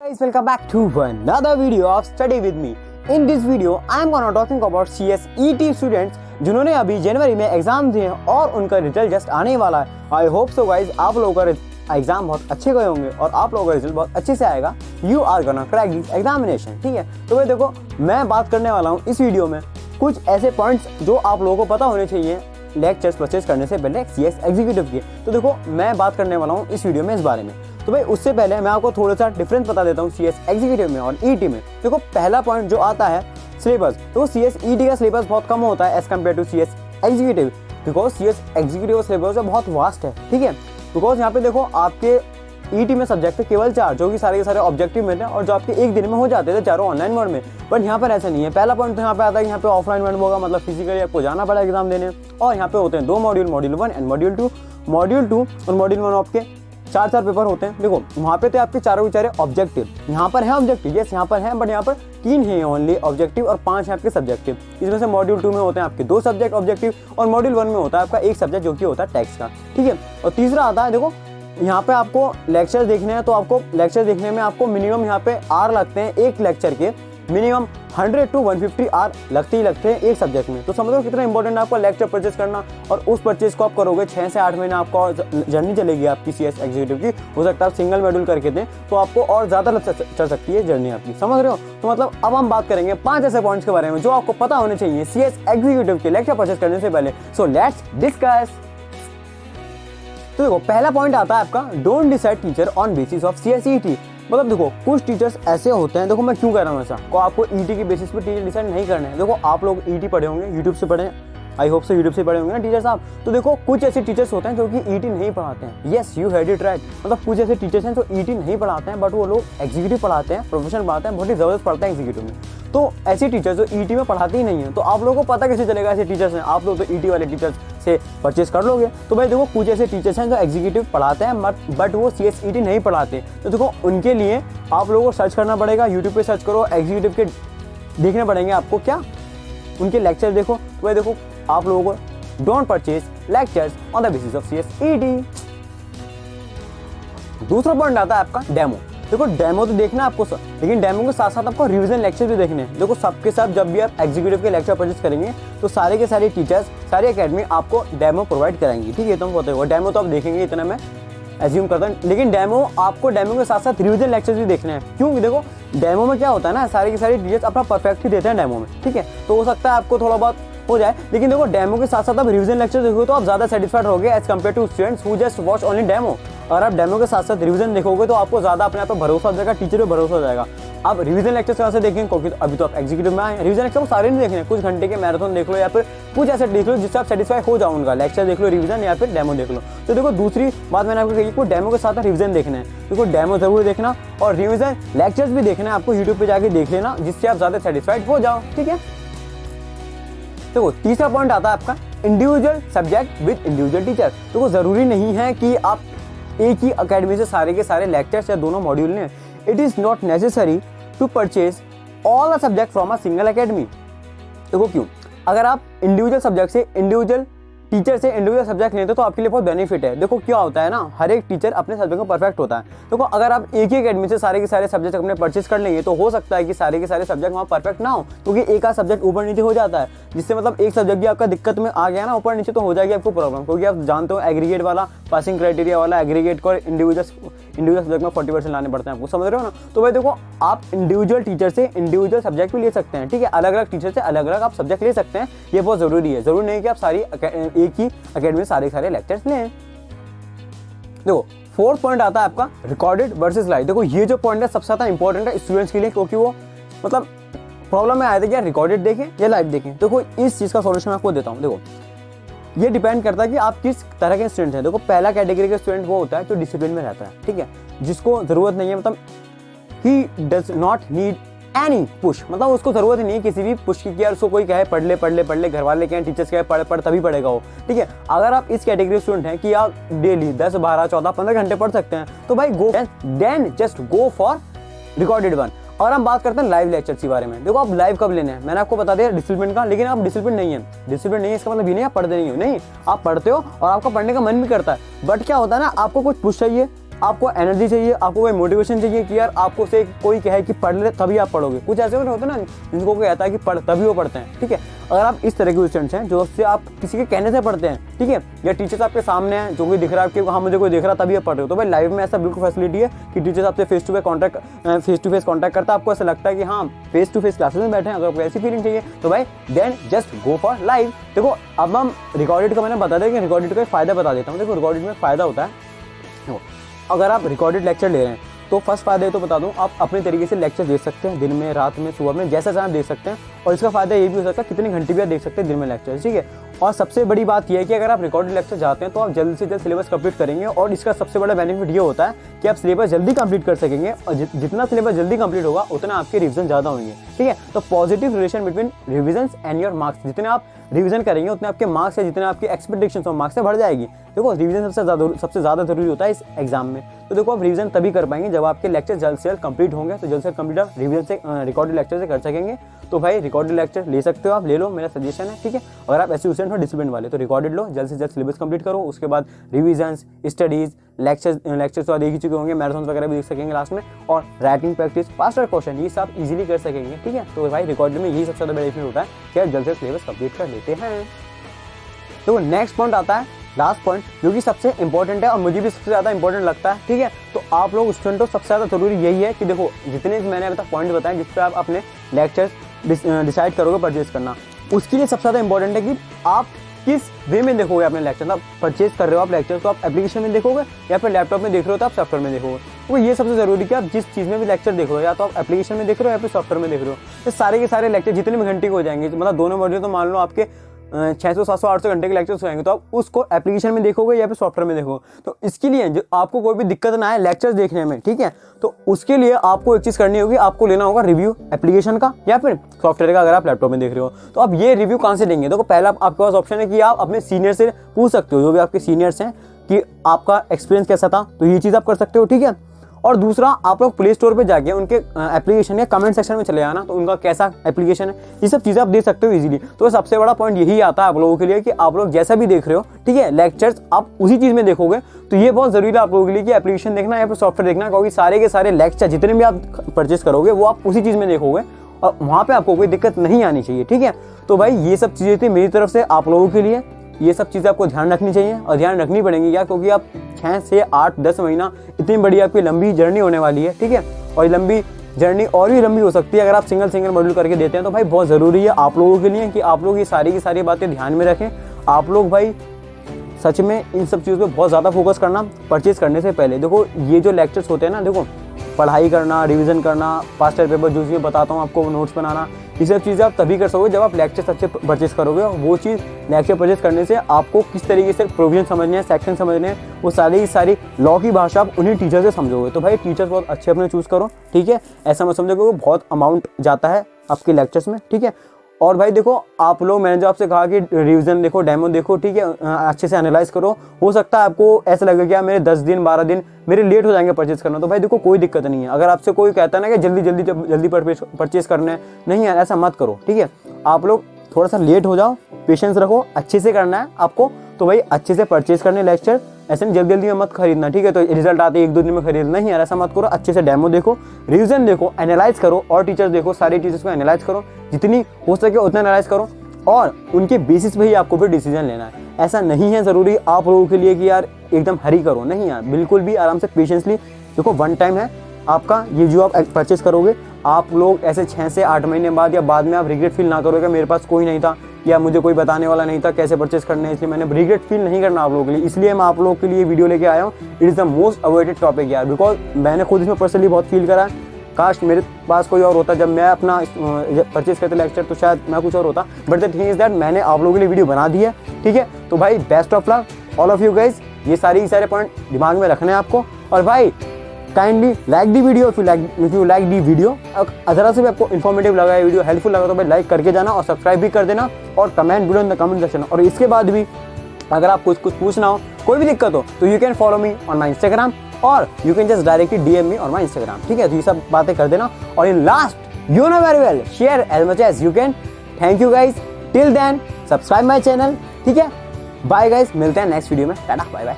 Guys, welcome back to another video of Study with me. In this video, I am gonna talking about CSET students जिन्होंने अभी जनवरी में exam दिए हैं और उनका रिजल्ट जस्ट आने वाला है। आई होप सो गाइज आप लोगों का एग्जाम बहुत अच्छे गए होंगे और आप लोगों का रिजल्ट बहुत अच्छे से आएगा। You are gonna crack this examination, ठीक है। तो भाई देखो, मैं बात करने वाला हूँ इस वीडियो में कुछ ऐसे पॉइंट्स जो आप लोगों को पता होने चाहिए लेक्चर्स परचेज करने से पहले CS एग्जीक्यूटिव के। तो देखो, मैं बात करने वाला हूँ इस वीडियो में इस बारे में। तो भाई उससे पहले मैं आपको थोड़ा सा डिफरेंस बता देता हूँ CS एग्जीक्यूटिव में और ET में। देखो, पहला पॉइंट जो आता है सिलेबस, तो CS ET का सिलेबस बहुत कम होता है as compared to CS executive, because CS executive syllabus बहुत वास्ट है, ठीक है। बिकॉज यहाँ पे देखो, आपके ET में सब्जेक्ट केवल 4 जो कि सारे के सारे ऑब्जेक्टिव में थे और जो आपके एक दिन में हो जाते थे चारों ऑनलाइन मोड में। बट यहाँ पर ऐसा नहीं है। पहला पॉइंट तो यहाँ पे आता है, यहाँ पे ऑफलाइन मोड होगा, मतलब फिजिकली आपको जाना पड़ा एग्जाम देने। और यहाँ पे होते हैं 2 module, module 1 and module 2। Module 2 और मॉड्यूल 1 आपके 4 पेपर होते हैं। देखो, वहाँ पे थे आपके चारों के चारे ऑब्जेक्टिव। यहाँ पर है ऑब्जेक्टिव, यस यहाँ पर है, बट यहाँ पर 3 है ओनली ऑब्जेक्टिव और 5 है आपके सब्जेक्टिव। इसमें से मॉड्यूल 2 में होते हैं आपके 2 सब्जेक्ट ऑब्जेक्टिव और मॉड्यूल 1 में होता है आपका 1 सब्जेक्ट जो कि होता है टैक्स का, ठीक है। और तीसरा आता है, देखो यहाँ पे आपको लेक्चर देखने हैं, तो आपको लेक्चर देखने में आपको मिनिमम यहाँ पे आर लगते हैं एक लेक्चर के, मिनिमम 100 to 150 आर लगते ही लगते हैं एक सब्जेक्ट में। तो समझो कितना इंपॉर्टेंट है आपको लेक्चर परचेज करना। और उस परचेज को आप करोगे 6 से 8 महीने आपको जर्नी चलेगी आपकी CS एग्जीक्यूटिव की। हो सकता है आप सिंगल मॉड्यूल करके दें तो आपको और ज़्यादा चल सकती है जर्नी आपकी, समझ रहे हो। तो मतलब अब हम बात करेंगे 5 ऐसे पॉइंट्स के बारे में जो आपको पता होने चाहिए CS एग्जीक्यूटिव के लेक्चर परचेज करने से पहले। So let's discuss. तो देखो, पहला पॉइंट आता है आपका, don't decide teacher on basis of CSET। मतलब देखो, कुछ टीचर्स ऐसे होते हैं, देखो मैं क्यों कह रहा हूँ ऐसा, को आपको ET की बेसिस पे टीचर डिसाइड नहीं करने हैं। देखो, आप लोग ET पढ़े होंगे, यूट्यूब से पढ़े, आई होप से यूट्यूब से पढ़े होंगे ना टीचर साहब। तो देखो, कुछ ऐसे टीचर्स होते हैं जो कि ET नहीं पढ़ाते हैं। Yes, you heard it right. मतलब कुछ ऐसे टीचर्स हैं जो ET नहीं पढ़ाते हैं, बट वो लोग एग्जीक्यूटिव पढ़ाते हैं, प्रोफेशनल पढ़ाते हैं, बहुत ही ज़बरदस्त पढ़ते हैं एग्जीक्यूटिव में। तो ऐसे टीचर्स जो ET में पढ़ाते ही नहीं है, तो आप लोगों को पता कैसे चलेगा ऐसे टीचर्स हैं। आप लोग तो ET वाले टीचर्स से परचेज कर लोगे। तो भाई देखो, कुछ ऐसे टीचर्स हैं जो एग्जीक्यूटिव पढ़ाते हैं बट वो CSET नहीं पढ़ाते। तो देखो, उनके लिए आप लोगों को सर्च करना पड़ेगा, यूट्यूब पे सर्च करो, एग्जीक्यूटिव के देखने पड़ेंगे आपको, क्या उनके लेक्चर देखो। तो भाई देखो, आप लोगों को don't purchase lectures on the basis of CSET। दूसरा पॉइंट आता है आपका डेमो। देखो, डेमो तो देखना है आपको लेकिन डेमो के साथ साथ आपको रिवीजन लेक्चर भी देखने हैं। देखो, सबके साथ जब भी आप एग्जीक्यूटिव के लेक्चर परचेज करेंगे तो सारे के सारे टीचर्स, सारी एकेडमी आपको डेमो प्रोवाइड कराएंगी, ठीक है। तुम पता होगा डेमो तो आप देखेंगे, इतना मैं एज्यूम करता हूँ। लेकिन डेमो आपको डेमो के साथ साथ रिवीजन लेक्चर्स भी देखने हैं। क्यों? देखो, डेमो में क्या होता है ना, सारे के सारे टीचर्स अपना परफेक्ट ही देते हैं डेमो में, ठीक है। तो हो सकता है आपको थोड़ा बहुत हो जाए, लेकिन देखो, डेमो के साथ साथ आप रिवीजन लेक्चर देखोगे तो आप ज़्यादा सेटिस्फाइड होगे as compared to students who just watch only demo. और आप डेमो के साथ साथ रिवीजन देखोगे तो आपको ज़्यादा अपने आप पर भरोसा हो जाएगा, टीचर पे भरोसा हो जाएगा। आप रिवीजन लेक्चर कहाँ से देखेंगे, क्योंकि अभी तो आप एग्जीक्यूटिव में आए हैं। रिवीजन लेक्चर को सारे नहीं देखने, कुछ घंटे के मैराथन देख लो या फिर कुछ ऐसे देख लो जिससे आप सेटिस्फाई हो जाओ उनका। लेक्चर देख लो, रिवीजन या फिर डेमो देख लो। तो देखो, दूसरी बात मैंने आपको कही कि डेमो के साथ रिवीजन देखना है। देखो, डेमो जरूर देखना और रिवीजन लेक्चर्स भी देखना है आपको, यूट्यूब पे जाके देख लेना जिससे आप ज़्यादा सेटिस्फाइड हो जाओ, ठीक है। देखो, तीसरा पॉइंट आता है आपका individual subject with individual teacher. देखो, जरूरी नहीं है कि आप एक ही अकेडमी से सारे के सारे लेक्चर्स या दोनों मॉड्यूल लें। It is not necessary to purchase all the subject from a single academy. देखो क्यों, अगर आप इंडिविजुअल सब्जेक्ट से इंडिविजुअल टीचर से इंडिविजुअल सब्जेक्ट लेते हो तो आपके लिए बहुत बेनिफिट है। देखो, क्या होता है ना, हर एक टीचर अपने सब्जेक्ट में परफेक्ट होता है। देखो, अगर आप एक ही अकेडमी से सारे के सारे सब्जेक्ट अपने परचेज कर लेंगे तो हो सकता है कि सारे के सारे सब्जेक्ट वहाँ परफेक्ट ना हो, क्योंकि एक आध सब्जेक्ट ऊपर नीचे हो जाता है, जिससे मतलब एक सब्जेक्ट भी आपका दिक्कत में आ गया ना ऊपर नीचे तो हो जाएगी आपको प्रॉब्लम। क्योंकि आप जानते हो एग्रीगेट वाला पासिंग क्राइटेरिया वाला एग्रीगेट को इंडिविजुअल सब्जेक्ट में 40% लाने पड़ते हैं आपको, समझ रहे हो ना। तो भाई देखो, आप इंडिविजुअल टीचर से इंडिविजुअल सब्जेक्ट भी ले सकते हैं, ठीक है। अलग अलग टीचर से अलग अलग आप सब्जेक्ट ले सकते हैं, ये बहुत जरूरी है। जरूरी नहीं कि आप सारी एक ही अकेडमी में सारे लेक्चर्स लें। देखो, फोर्थ पॉइंट आता है आपका रिकॉर्डेड वर्सेस लाइव। देखो, ये जो पॉइंट है सबसे ज्यादा इंपॉर्टेंट है स्टूडेंट्स के लिए, क्योंकि वो मतलब प्रॉब्लम में आए थे कि यार रिकॉर्डेड देखें या लाइव देखें। देखो, इस चीज का सॉल्यूशन आपको देता हूँ। देखो, ये डिपेंड करता है कि आप किस तरह के स्टूडेंट हैं। देखो, पहला कैटेगरी का स्टूडेंट वो होता है जो डिसिप्लिन में रहता है, ठीक है, जिसको जरूरत नहीं है, मतलब he does not need any push, मतलब उसको जरूरत ही नहीं है किसी भी पुश की, यार उसको कोई कहे पढ़ ले, घर वाले कहें, टीचर्स कहे पढ़ तभी पढ़ेगा वो, ठीक है। अगर आप इस कैटेगरी स्टूडेंट हैं कि आप डेली 10, 12, 14, 15 घंटे पढ़ सकते हैं तो भाई then just go for recorded one. और हम बात करते हैं लाइव लेक्चर्स के बारे में। देखो, आप लाइव कब लेने हैं, मैंने आपको बता दिया डिसिप्लिन का, लेकिन आप डिसिप्लिन नहीं है इसका मतलब ये नहीं आप पढ़ते नहीं हो, नहीं, आप पढ़ते हो और आपका पढ़ने का मन भी करता है, बट क्या होता है ना, आपको कुछ पुश चाहिए, आपको एनर्जी चाहिए, आपको कोई मोटिवेशन चाहिए कि यार आपको से कोई कहे कि पढ़ ले तभी आप पढ़ोगे। कुछ ऐसे होते हैं ना जिनको कोई कहता है कि पढ़ तभी वो पढ़ते हैं, ठीक है। अगर आप इस तरह के स्टूडेंट्स हैं जो से आप किसी के कहने से पढ़ते हैं, ठीक है, या टीचर्स आपके सामने हैं जो कोई दिख रहा है कि हाँ मुझे कोई दिख रहा तभी आप पढ़ रहे हो, तो भाई लाइव में ऐसा बिल्कुल फैसिलिटी है कि टीचर्स आपसे फेस टू फेस कॉन्टैक्ट करता है। आपको ऐसा लगता है कि हाँ फेस टू फेस क्लासेस में बैठे हैं। अगर आपको ऐसी फीलिंग चाहिए तो भाई then just go for live. देखो अब हम रिकॉर्डेड का मैंने बता दिया कि रिकॉर्डेड का फ़ायदा बता देता हूँ। देखो रिकॉर्डेड में फ़ायदा होता है, अगर आप रिकॉर्डेड लेक्चर ले रहे हैं तो फर्स्ट फायदा ये तो बता दूं, आप अपने तरीके से लेक्चर देख सकते हैं, दिन में, रात में, सुबह में, जैसा चाहें देख सकते हैं। और इसका फायदा ये भी हो सकता है कितने घंटे भी आप देख सकते हैं दिन में लेक्चर, ठीक है। और सबसे बड़ी बात यह है कि अगर आप रिकॉर्डेड लेक्चर जाते हैं तो आप जल्द से जल्द सिलेबस कंप्लीट करेंगे। और इसका सबसे बड़ा बेनिफिट ये होता है कि आप सिलेबस जल्दी कंप्लीट कर सकेंगे, और जितना सिलेबस जल्दी कंप्लीट होगा उतना आपके रिविजन ज़्यादा होंगे, ठीक है। तो positive relation between revision and your marks, जितने आप रिवीजन करेंगे उतने आपके मार्क्स है, जितने आपकी एक्सपेक्टेशंस और मार्क्स से बढ़ जाएगी। देखो रिवीजन सबसे ज़्यादा जरूरी होता है इस एग्जाम में। तो देखो आप रिवीजन तभी कर पाएंगे जब आपके लेक्चर जल्द से जल्द कंप्लीट होंगे। तो जल्द से कंप्लीट आप रिवीजन से रिकॉर्डेड लेक्चर से कर सकेंगे। तो भाई रिकॉर्डेड लेक्चर ले सकते हो, आप ले लो, मेरा सजेशन है, ठीक है। अगर आप ऐसे स्टूडेंट हो डिसिप्लिन वाले तो रिकॉर्डेड लो, जल्द से जल्द सिलेबस कंप्लीट करो। उसके बाद रिवीजन्स, स्टडीज, लेक्चर्स तो आप देख ही चुके होंगे, मैराथन वगैरह भी देख सकेंगे लास्ट में, और राइटिंग प्रैक्टिस, पास्ट क्वेश्चन, ये सब इजीली कर सकेंगे, ठीक है। तो भाई रिकॉर्डेड में यही सबसे ज़्यादा बेनिफिट होता है कि आप जल्द से सिलेबस कंप्लीट कर लेते हैं। तो नेक्स्ट पॉइंट आता है, लास्ट पॉइंट, जो कि सबसे इंपॉर्टेंट है और मुझे भी सबसे ज़्यादा इंपॉर्टेंट लगता है, ठीक है। तो आप लोग स्टूडेंट हो, सबसे ज़्यादा जरूरी यही है कि देखो जितने मैंने अभी तक पॉइंट बताए जिस पर आप अपने लेक्चर्स डिसाइड करोगे परचेज करना, उसके लिए सबसे ज़्यादा इंपॉर्टेंट है कि आप किस वे में देखोगे अपने लेक्चर। आप परचेज कर रहे हो आप लेक्चर तो आप एप्लीकेशन में देखोगे या फिर लैपटॉप में देख रहे हो तो आप सॉफ्टवेयर में देखोगे। तो ये सबसे जरूरी है कि आप जिस चीज़ में भी लेक्चर देख रहे हो, या तो आप एप्लीकेशन में देख रहे हो या फिर सॉफ्टवेयर में देख रहे हो, तो सारे के सारे लेक्चर जितने भी घंटे के हो जाएंगे, मतलब दोनों मॉड्यूल तो मान लो आपके 600, 700, 800 घंटे के लेक्चर्स होंगे, तो आप उसको एप्लीकेशन में देखोगे या फिर सॉफ्टवेयर में देखोगे। तो इसके लिए जो आपको कोई भी दिक्कत ना आए लेक्चर्स देखने में, ठीक है, तो उसके लिए आपको एक चीज़ करनी होगी, आपको लेना होगा रिव्यू एप्लीकेशन का या फिर सॉफ्टवेयर का। अगर आप लैपटॉप में देख रहे हो तो आप ये रिव्यू कहाँ से देंगे? देखो पहला आपके पास ऑप्शन है कि आप अपने सीनियर से पूछ सकते हो, जो भी आपके सीनियर्स हैं, कि आपका एक्सपीरियंस कैसा था, तो ये चीज़ आप कर सकते हो, ठीक है। और दूसरा, आप लोग प्ले स्टोर पे जाके उनके एप्लीकेशन या कमेंट सेक्शन में चले जाना, तो उनका कैसा एप्लीकेशन है, ये सब चीज़ें आप देख सकते हो इजीली। तो सबसे बड़ा पॉइंट यही आता है आप लोगों के लिए कि आप लोग जैसा भी देख रहे हो, ठीक है, लेक्चर्स आप उसी चीज़ में देखोगे। तो ये बहुत ज़रूरी है आप लोगों के लिए कि एप्लीकेशन देखना या फिर सॉफ्टवेयर देखना, क्योंकि सारे के सारे लेक्चर जितने भी आप परचेस करोगे वो आप उसी चीज़ में देखोगे और वहाँ पर आपको कोई दिक्कत नहीं आनी चाहिए, ठीक है। तो भाई ये सब चीज़ें थी मेरी तरफ से आप लोगों के लिए। ये सब चीज़ें आपको ध्यान रखनी चाहिए और ध्यान रखनी पड़ेंगी यार, क्योंकि आप 6 से 8, 10 महीना इतनी बड़ी आपकी लंबी जर्नी होने वाली है, ठीक है। और लंबी जर्नी और भी लंबी हो सकती है अगर आप सिंगल मॉड्यूल करके देते हैं। तो भाई बहुत ज़रूरी है आप लोगों के लिए कि आप लोग ये सारी की सारी बातें ध्यान में रखें। आप लोग भाई सच में इन सब चीज़ों पे बहुत ज़्यादा फोकस करना परचेज करने से पहले। देखो ये जो लेक्चर्स होते हैं ना, देखो पढ़ाई करना, रिवीजन करना, पास्ट ईयर पेपर जो चीज़ बताता हूँ आपको, नोट्स बनाना, ये सब चीज़ें आप तभी कर सकोगे जब आप लेक्चर्स अच्छे परचेस करोगे। और वो चीज़ लेक्चर परचेस करने से आपको किस तरीके से प्रोविजन समझने हैं, सेक्शन समझने हैं, वो सारी की सारी लॉ की भाषा आप उन्हीं टीचर से समझोगे। तो भाई टीचर्स बहुत अच्छे अपने चूज़ करो, ठीक है। ऐसा मत समझो कि वो बहुत अमाउंट जाता है आपके लेक्चर्स में, ठीक है। और भाई देखो आप लोग, मैंने जो आपसे कहा कि रिवीजन देखो, डेमो देखो, ठीक है, अच्छे से एनालाइज करो। हो सकता है आपको ऐसा लगे कि मेरे 10 दिन 12 दिन मेरे लेट हो जाएंगे परचेज करना, तो भाई देखो कोई दिक्कत नहीं है। अगर आपसे कोई कहता है ना कि जल्दी परचेज करना है, नहीं यार ऐसा मत करो, ठीक है। आप लोग थोड़ा सा लेट हो जाओ, पेशेंस रखो, अच्छे से करना है आपको। तो भाई अच्छे से परचेज करने लेक्चर, ऐसे जल्दी में मत खरीदना, ठीक है। तो रिजल्ट आते 1-2 दिन में खरीदना, नहीं यार ऐसा मत करो। अच्छे से डेमो देखो, रिवीजन देखो, एनालाइज करो, और टीचर्स देखो, सारे टीचर्स को एनालाइज करो, जितनी हो सके उतना एनालाइज करो, और उनके बेसिस पे ही आपको फिर डिसीजन लेना है। ऐसा नहीं है ज़रूरी आप लोगों के लिए कि यार एकदम हरी करो, नहीं यार, बिल्कुल भी आराम से पेशेंसली। देखो 1 टाइम है आपका, ये जो आप परचेस करोगे, आप लोग ऐसे 6 से 8 महीने बाद या बाद में आप रिग्रेट फील ना करोगे मेरे पास कोई नहीं था या मुझे कोई बताने वाला नहीं था कैसे परचेस करने हैं, इसलिए मैंने रिग्रेट फील नहीं करना आप लोगों के लिए। इसलिए मैं आप लोगों के लिए वीडियो लेके आया हूँ। It is the most avoided topic यार, बिकॉज मैंने खुद इसमें पर्सनली बहुत फील करा। काश मेरे पास कोई और होता, जब मैं अपना परचेस करता लेक्चर, तो शायद मैं कुछ और होता। But the thing is that मैंने आप लोगों के लिए वीडियो बना दी है, ठीक है। तो भाई best of luck all of you guys. ये सारे पॉइंट दिमाग में रखने हैं आपको। और भाई kindly like the video if you like the video. अगर से भी आपको इन्फॉर्मेटिव लगा, वीडियो हेल्पफुल लगा, तो भाई लाइक करके जाना और सब्सक्राइब भी कर देना और comment below in the comment section. और इसके बाद भी अगर आप कुछ पूछना हो, कोई भी दिक्कत हो, तो you can follow me on my Instagram और you can just directly DM me on my Instagram, ठीक है। तो ये सब बातें कर देना। और in last, you know very well, share as much as you can. Thank you guys, till then subscribe my channel, ठीक है। बाय गाइज, मिलते हैं नेक्स्ट वीडियो में, टाटा बाय बाय।